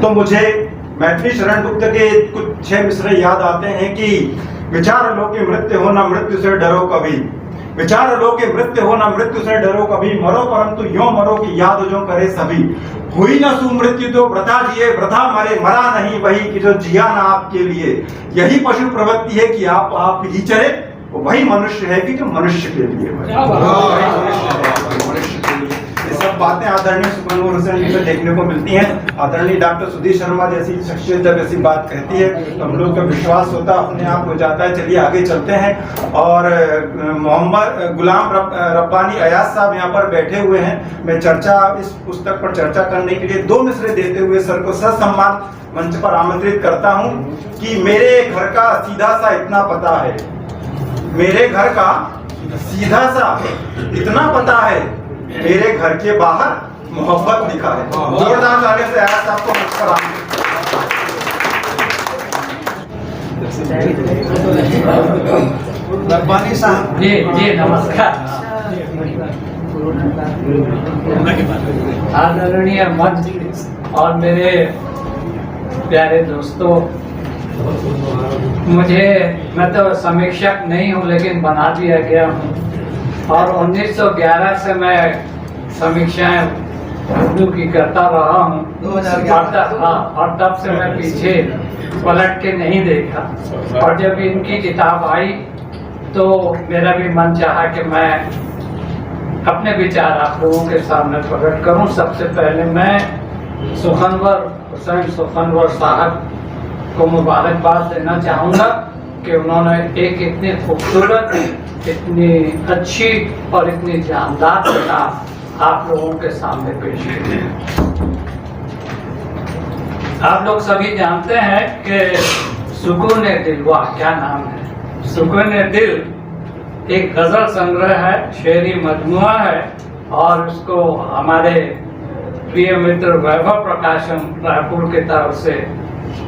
تو مجھے मैथिली शरण गुप्त के कुछ 6 मिसरे याद आते हैं कि विचार लो कि मृत्यु हो ना मृत्यु से डरो कभी, विचार लो कि मृत्यु हो ना मृत्यु से डरो कभी, मरो परंतु यों मरो कि याद जो करे सभी, हुई ना सुमृत्यु तो वृथा जिए वृथा मरे, मरा नहीं वही कि जो जिया ना आपके लिए, यही पशु प्रवृत्ति है कि आप ही चले, वही मनुष्य है कि जो मनुष्य के लिए ये सब बातें आदरणीय सुखनूर हुसैन जी से देखने को मिलती हैं। आदरणीय डॉक्टर सुधीर शर्मा जैसी शख्सियत जब ऐसी बात कहती है तो हम लोग का विश्वास होता अपने आप हो जाता है। चलिए आगे चलते हैं। और मोहम्मद गुलाम रब्बानी अयाज साहब यहाँ पर बैठे हुए हैं। मैं इस पुस्तक पर चर्चा करने के लिए 2 मिसरे देते हुए सर को ससम्मान मंच पर आमंत्रित करता हूँ कि मेरे घर का सीधा सा इतना पता है, मेरे घर का सीधा सा इतना पता है, मेरे घर के बाहर मोहब्बत लिखा है। जोरदार तालियों से आयाज साहब को मंच पर आमंत्रित। रब्बानी साहब जी नमस्कार। आदरणीय मंच और मेरे प्यारे दोस्तों, मैं तो समीक्षक नहीं हूँ लेकिन बना दिया गया हूँ और 1911 से मैं समीक्षाएं उर्दू की करता रहा हूँ और तब से मैं पीछे पलट के नहीं देखा। और जब इनकी किताब आई तो मेरा भी मन चाहा कि मैं अपने विचार आप लोगों के सामने प्रकट करूं। सबसे पहले मैं सुखनवर हुसैन सुखनवर साहब को मुबारकबाद देना चाहूँगा कि उन्होंने एक इतनी खूबसूरत, इतनी अच्छी और इतनी जानदार किताब आप लोगों के सामने पेश की। आप लोग सभी जानते हैं कि सुकून दिलवा क्या नाम है। सुकून दिल एक गजल संग्रह है, शेरी मजमुआ है और उसको हमारे प्रिय मित्र वैभव प्रकाशन रायपुर की तरफ से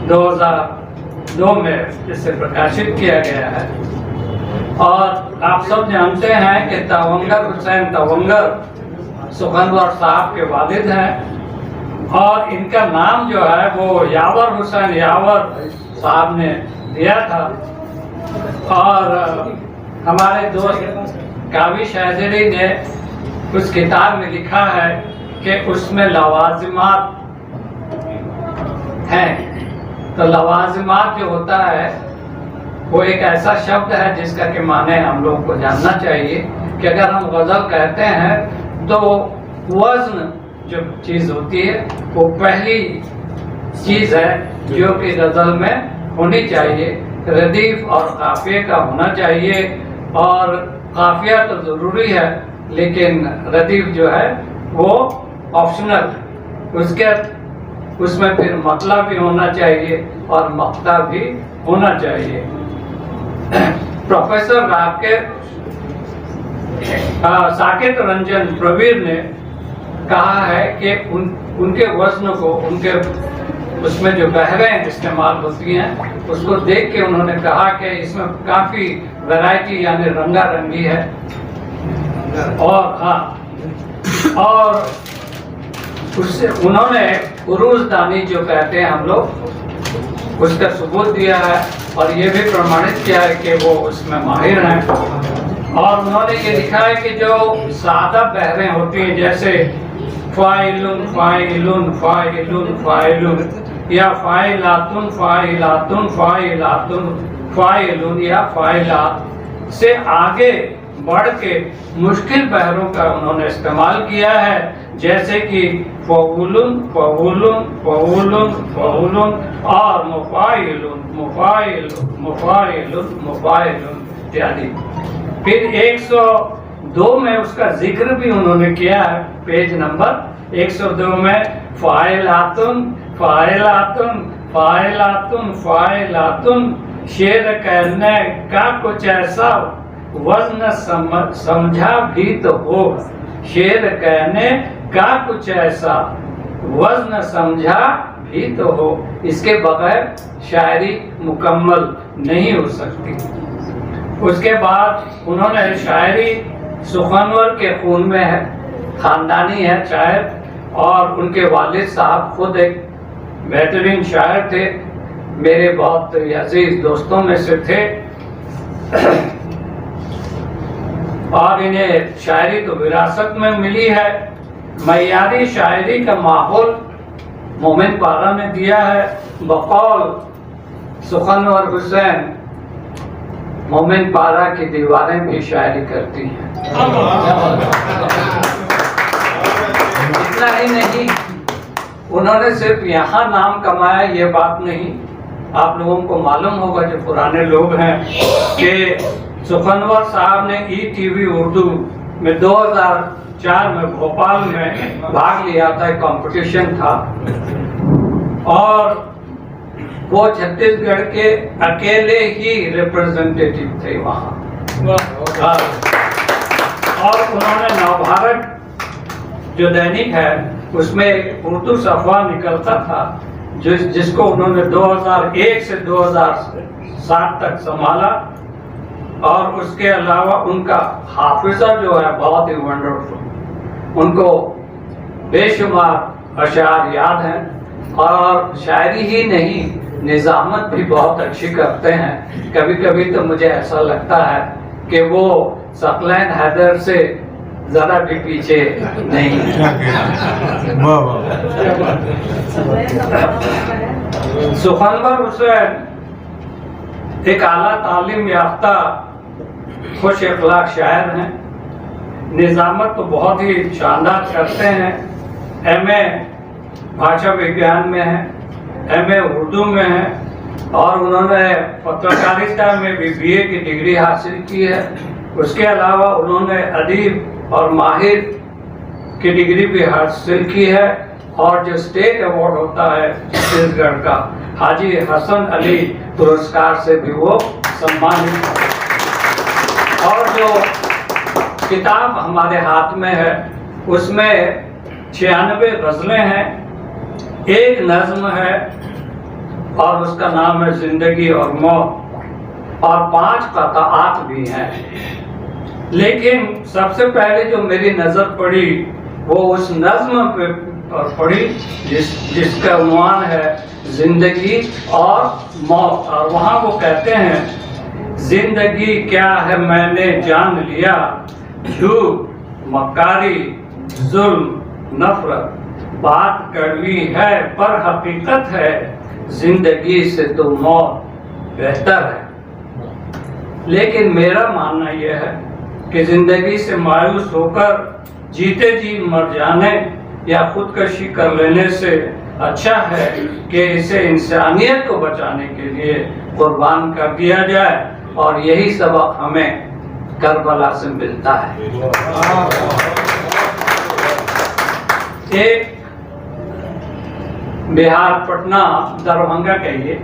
2002 में इसे प्रकाशित किया गया है। और आप सब जानते हैं कि तवंगर हुसैन तवंगर सुखनवर साहब के वालिद हैं और इनका नाम जो है वो यावर हुसैन यावर साहब ने दिया था। और हमारे दोस्त कावी शाहजरी ने उस किताब में लिखा है कि उसमें लवाजिमात हैं। तो लवाजिमात जो होता है वो एक ऐसा शब्द है जिसका कि माने हम लोगों को जानना चाहिए कि अगर हम गज़ल कहते हैं तो वज़न जो चीज़ होती है वो पहली चीज़ है जो कि गज़ल में होनी चाहिए। रदीफ और काफ़िया का होना चाहिए और काफ़िया तो ज़रूरी है लेकिन रदीफ जो है वो ऑप्शनल। उसमें फिर मतलब भी होना चाहिए और मक्ता भी होना चाहिए। प्रोफेसर साकेत रंजन प्रवीर ने कहा है कि उनके वज़न को उनके उसमें जो बहरें इस्तेमाल होती हैं उसको देख के उन्होंने कहा कि इसमें काफ़ी वैरायटी यानी रंगारंगी है। और उससे उन्होंने उरूज़दानी जो कहते हैं हम लोग उसका सबूत दिया है और ये भी प्रमाणित किया है कि वो उसमें माहिर हैं। और उन्होंने ये लिखा है कि जो सादा बहरें होती हैं जैसे फ़ाइलुन फ़ाइलुन फ़ाइलुन फ़ाइलुन या फ़ाइलातुन फ़ाइलातुन फ़ाइलातुन फ़ाइलुन या फ़ाइलात से आगे बढ़ के मुश्किल बहरों का उन्होंने इस्तेमाल किया है जैसे कि फ़ऊलुन फ़ऊलुन फ़ऊलुन फ़ऊलुन और मुफ़ाइलुन मुफ़ाइलुन मुफ़ाइलुन मुफ़ाइलुन इत्यादि। फिर 102 में उसका जिक्र भी उन्होंने किया है। पेज नंबर 102 में फ़ाइलातुन फ़ाइलातुन फ़ाइलातुन फ़ाइलातुन शेर कहने का कुछ ऐसा वज़न समझा भी तो हो। शेर कहने का कुछ ऐसा वज़न समझा भी तो हो। इसके बगैर शायरी मुकम्मल नहीं हो सकती। उसके बाद उन्होंने शायरी सुखनवर के खून में है, ख़ानदानी है शायद, और उनके वालिद साहब खुद एक बेहतरीन शायर थे, मेरे बहुत अजीज दोस्तों में से थे। और इन्हें शायरी तो विरासत में मिली है। मयारी शायरी का माहौल मोमिन पारा ने दिया है। बकौल सुखनवर हुसैन, मोमिन पारा की दीवारें भी शायरी करती हैं। इतना ही नहीं, उन्होंने सिर्फ यहाँ नाम कमाया ये बात नहीं, आप लोगों को मालूम होगा जो पुराने लोग हैं कि सुखनवर साहब ने ETV उर्दू में 2004 में भोपाल में भाग लिया था, एक कंपटीशन था, और वो छत्तीसगढ़ के अकेले ही रिप्रेजेंटेटिव थे वहाँ। और उन्होंने नवभारत जो दैनिक है उसमें उर्दू सफ़ा निकलता था, जिसको उन्होंने 2001 से 2007 तक संभाला। और उसके अलावा उनका हाफिजा जो है बहुत ही वंडरफुल, उनको बेशुमार अशार याद हैं, और शायरी ही नहीं निज़ामत भी बहुत अच्छी करते हैं। कभी कभी तो मुझे ऐसा लगता है कि वो सकलैन हैदर से ज़रा भी पीछे नहीं। सुखनवर हुसैन एक आला तालीम याफ्ता खुश अखलाक शायर हैं। निज़ामत तो बहुत ही शानदार करते हैं। MA भाषा विज्ञान में है, MA उर्दू में है, और उन्होंने पत्रकारिता में भी BA की डिग्री हासिल की है। उसके अलावा उन्होंने अदीब और माहिर की डिग्री भी हासिल की है, और जो स्टेट अवार्ड होता है छत्तीसगढ़ का हाजी हसन अली पुरस्कार से भी वो सम्मानित है। और जो किताब हमारे हाथ में है उसमें 96 गज़लें हैं, एक नज़्म है और उसका नाम है जिंदगी और मौत, और 5 क़ताआत भी हैं। लेकिन सबसे पहले जो मेरी नज़र पड़ी वो उस नज़्म पे पड़ी जिसका उन्वान है जिंदगी और मौत। और वहाँ वो कहते हैं, जिंदगी क्या है मैंने जान लिया, झूठ मक्कारी जुल्म नफरत, बात कड़वी है पर हकीकत है, जिंदगी से तो मौत बेहतर है। लेकिन मेरा मानना यह है कि जिंदगी से मायूस होकर जीते जी मर जाने या खुदकशी कर लेने से अच्छा है कि इसे इंसानियत को बचाने के लिए कुर्बान कर दिया जाए। और यही सबक हमें करबला से मिलता है। एक बिहार पटना दरभंगा कहिए,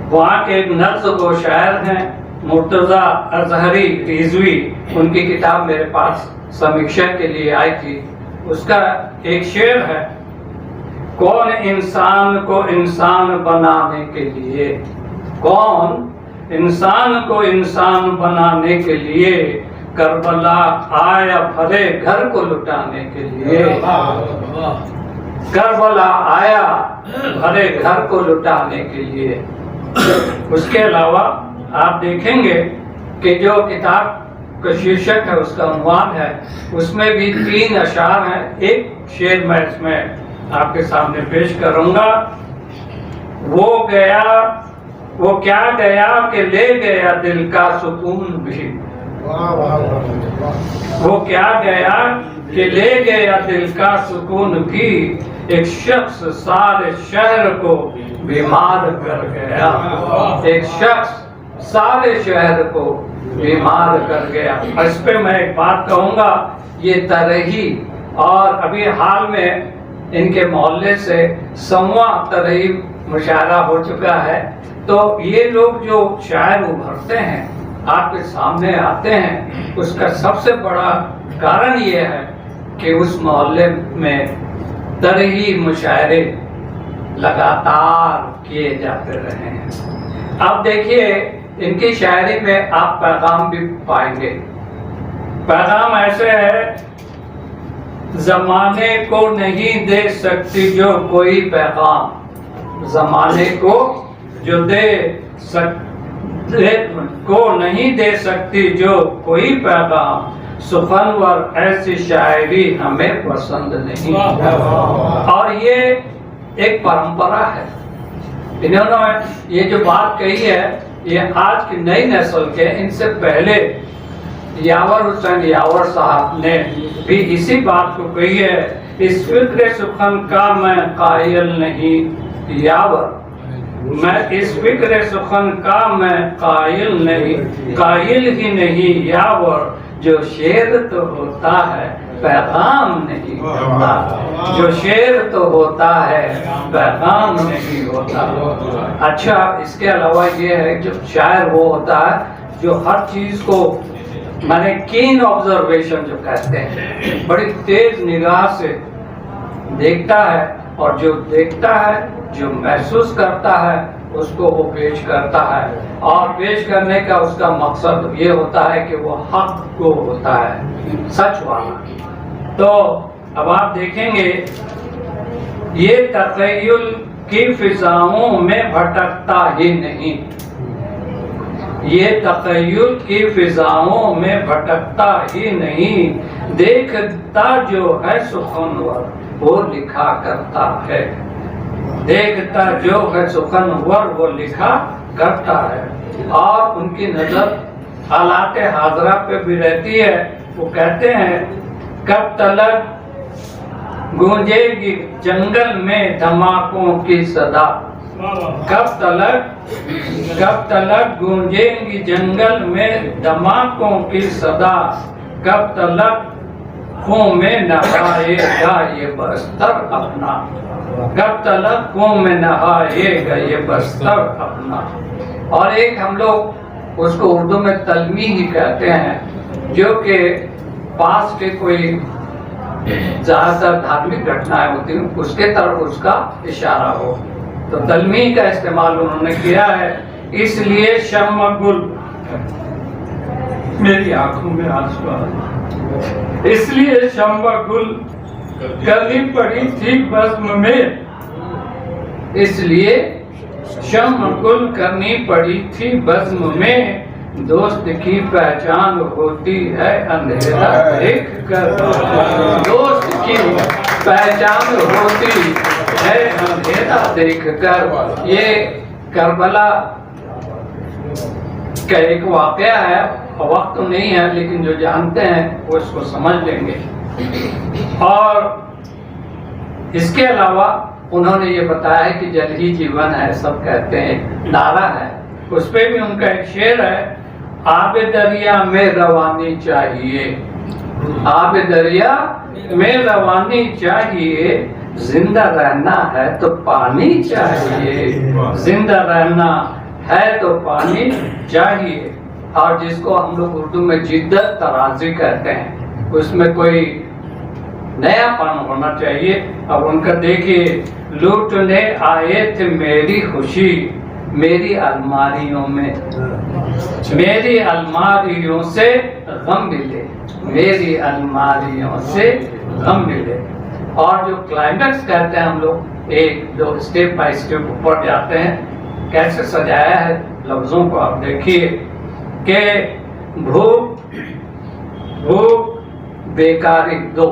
वहाँ के एक नज़्म गो शायर हैं मुर्तज़ा अज़हरी रिज़वी, उनकी किताब मेरे पास समीक्षा के लिए आई थी। उसका एक शेर है, कौन इंसान को इंसान बनाने के लिए, कौन इंसान को इंसान बनाने के लिए, करबला आया भरे घर को लुटाने के लिए, करबला आया भरे घर को लुटाने के लिए। उसके अलावा आप देखेंगे कि जो किताब का शीर्षक है उसका उन्वान है, उसमें भी 3 अशार हैं। एक शेर मैं इसमें आपके सामने पेश करूंगा। वो क्या गया कि ले गया दिल का सुकून भी, वो क्या गया कि ले गया दिल का सुकून भी, एक शख्स सारे शहर को बीमार कर गया, एक शख्स सारे शहर को बीमार कर गया। इस पे मैं एक बात कहूँगा, ये तरही, और अभी हाल में इनके मोहल्ले से 100वां तरही मुशायरा हो चुका है। तो ये लोग जो शायर उभरते हैं, आपके सामने आते हैं, उसका सबसे बड़ा कारण ये है कि उस मोहल्ले में तरही मुशायरे लगातार किए जाते रहे हैं। अब देखिए, इनकी शायरी में आप पैगाम भी पाएंगे। पैगाम ऐसे है, जमाने को नहीं दे सकती जो कोई पैगाम, जमाने को जो दे को नहीं दे सकती जो कोई पैगाम, सुखनवर ऐसी शायरी हमें पसंद नहीं। और ये एक परंपरा है। इन्होंने ये जो बात कही है ये आज की नई नस्ल के, इनसे पहले यावर हुसैन यावर साहब ने भी इसी बात को कही है, इस फिक्र सुखन का मैं कायल नहीं यावर, मैं इस फिक्र सुखन का मैं कायल नहीं, कायल ही नहीं यावर, जो शेर तो होता है पैगाम नहीं होता, जो शेर तो होता है पैगाम नहीं होता। अच्छा, इसके अलावा ये है जो शायर वो होता है जो हर चीज को माने कीन ऑब्जर्वेशन जो कहते हैं, बड़ी तेज निगाह से देखता है, और जो देखता है जो महसूस करता है उसको वो पेश करता है, और पेश करने का उसका मकसद ये होता है कि वो हक को होता है, सच वाला। तो अब आप देखेंगे ये तख़य्युल की फिजाओं में भटकता ही नहीं, ये तख़य्युल की फिजाओं में भटकता ही नहीं, देखता जो है सुखनवर वो लिखा करता है, देखता जो है सुखनवर वो लिखा करता है। और उनकी नजर हालात हाजरा पे भी रहती है। वो कहते हैं कब तलक गूंजेगी जंगल में धमाकों की सदा, कब तलक गूंजेगी जंगल में धमाकों की सदा, कब तलक खून में नहाएगा ये बस्तर अपना, कब तलक खून में नहाएगा ये बस्तर अपना। और एक हम लोग उसको उर्दू में तलमी ही कहते हैं, जो कि पास के कोई ज्यादातर धार्मिक घटनाएं होती हैं उसके तरफ उसका इशारा हो, तो तलमी का इस्तेमाल उन्होंने किया है। इसलिए शम्म गुल, मेरी आंखों में आंसू आ रहे, इसलिए शम्म गुल कली पड़ी थी बज़्म में, इसलिए शम्म गुल करनी पड़ी थी बज़्म में, दोस्त की पहचान होती है अंधेरा देख कर, दोस्त की पहचान होती है अंधेरा देख कर। ये करबला का एक वाकया है, वक्त तो नहीं है लेकिन जो जानते हैं वो इसको समझ लेंगे। और इसके अलावा उन्होंने ये बताया है कि जल ही जीवन है, सब कहते हैं, नारा है, उस पे भी उनका एक शेर है, आबे दरिया में रवानी चाहिए, आबे दरिया में रवानी चाहिए, जिंदा रहना है तो पानी चाहिए, जिंदा रहना है तो पानी चाहिए। और जिसको हम लोग उर्दू में जिद्दत तराजी कहते हैं, उसमें कोई नयापन होना चाहिए। अब उनका देखिए, लूटने आए थे मेरी खुशी मेरी अलमारियों में, मेरी अलमारियों से गम मिले, मेरी अलमारियों से गम मिले। और जो क्लाइमेक्स कहते हैं हम लोग, एक दो स्टेप बाय स्टेप ऊपर जाते हैं, कैसे सजाया है लफ्जों को आप देखिए कि भूख भूख बेकारी 2,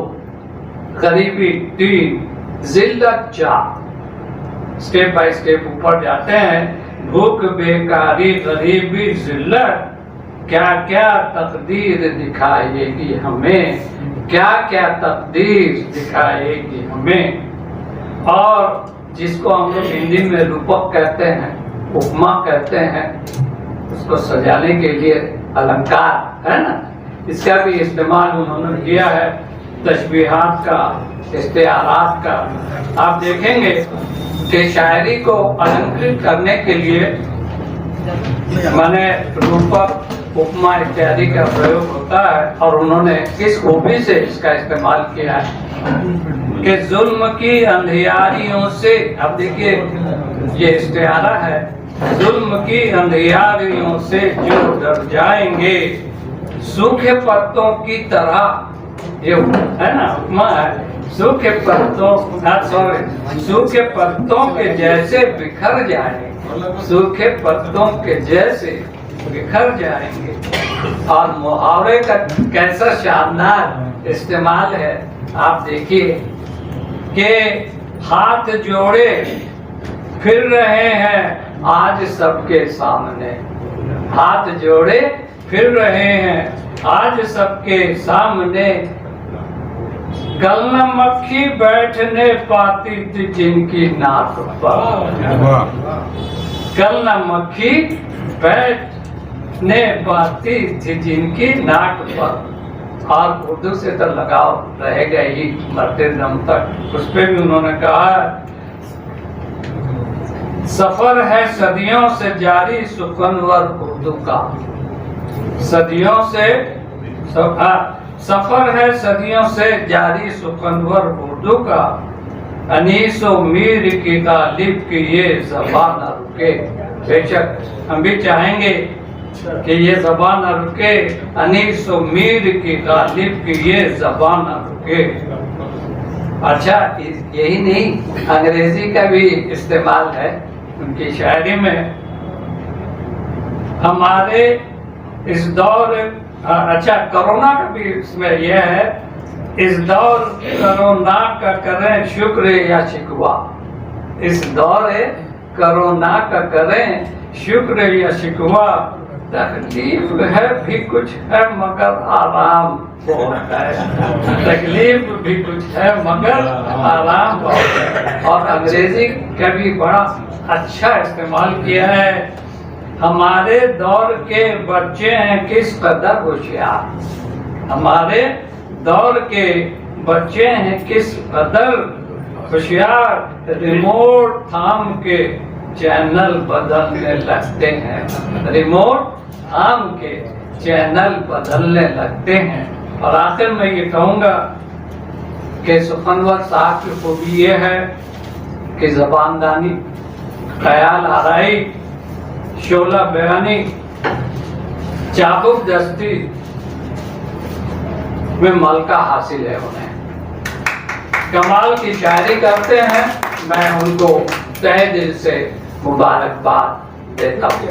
गरीबी 3, जिल्लत 4, स्टेप बाय स्टेप ऊपर जाते हैं। भूख बेकारी गरीबी जिल्लत, क्या क्या तकदीर दिखाएगी हमें, क्या क्या तकदीर दिखाएगी हमें। और जिसको हम लोग हिंदी में रूपक कहते हैं, उपमा कहते हैं, उसको सजाने के लिए अलंकार है ना, इसका भी इस्तेमाल उन्होंने किया है, तशबीहात का, इस्तिआरात का। आप देखेंगे कि शायरी को अलंकृत करने के लिए माने रूपक, उपमा इत्यादि का प्रयोग होता है, और उन्होंने किस खूबी से इसका इस्तेमाल किया है कि जुल्म की अंधियारियों से, अब देखिए ये इस्तिआरा है, जुल्म की अंधियारियों से जो डर जाएंगे, सूखे पत्तों की तरह ये है ना उपमा है, सूखे पत्तों के जैसे बिखर जाएंगे, सूखे पत्तों के जैसे बिखर जाएंगे। और मुहावरे का कैसा शानदार इस्तेमाल है, आप देखिए कि हाथ जोड़े फिर रहे हैं आज सबके सामने, हाथ जोड़े फिर रहे हैं आज सबके सामने, कल न मक्खी बैठने पाती थी जिनकी नाक पर, कल न मक्खी बैठने पाती थी जिनकी नाक पर। और उर्दू से तो लगाव रहेगा ही मरते दम तक। उस पे भी उन्होंने कहा, सफर है सदियों से जारी सुखनवर उर्दू का, सदियों से सफर है सदियों से जारी सुखनवर उर्दू का, अनीसो मीर की गालिब की ये ज़बान न रुके। बेशक हम भी चाहेंगे कि ये ज़बान न रुके, अनीसो मीर की गालिब की ये ज़बान न रुके। अच्छा, यही नहीं, अंग्रेजी का भी इस्तेमाल है उनकी शायरी में। हमारे इस दौर, अच्छा कोरोना का भी इसमें यह है, इस दौर कोरोना का करें शुक्र या शिकवा, इस दौर कोरोना का करें शुक्र या शिकवा, तकलीफ है भी कुछ है मगर आराम बहुत है, तकलीफ भी कुछ है मगर आराम बहुत है। और अंग्रेजी का भी बड़ा अच्छा इस्तेमाल किया है, हमारे दौर के बच्चे हैं किस कदर होशियार, हमारे दौर के बच्चे हैं किस कदर होशियार, रिमोट थाम के चैनल बदलने लगते हैं, रिमोट थाम के चैनल बदलने लगते हैं। और आखिर में ये कहूँगा कि सुखनवर साहब की खूबी ये है कि ज़बानदानी, ख्याल आराई, शोला बयानी, चाबुक दस्ती में मलका हासिल है उन्हें, कमाल की शायरी करते हैं। मैं उनको तहे दिल से मुबारकबाद देता हूँ।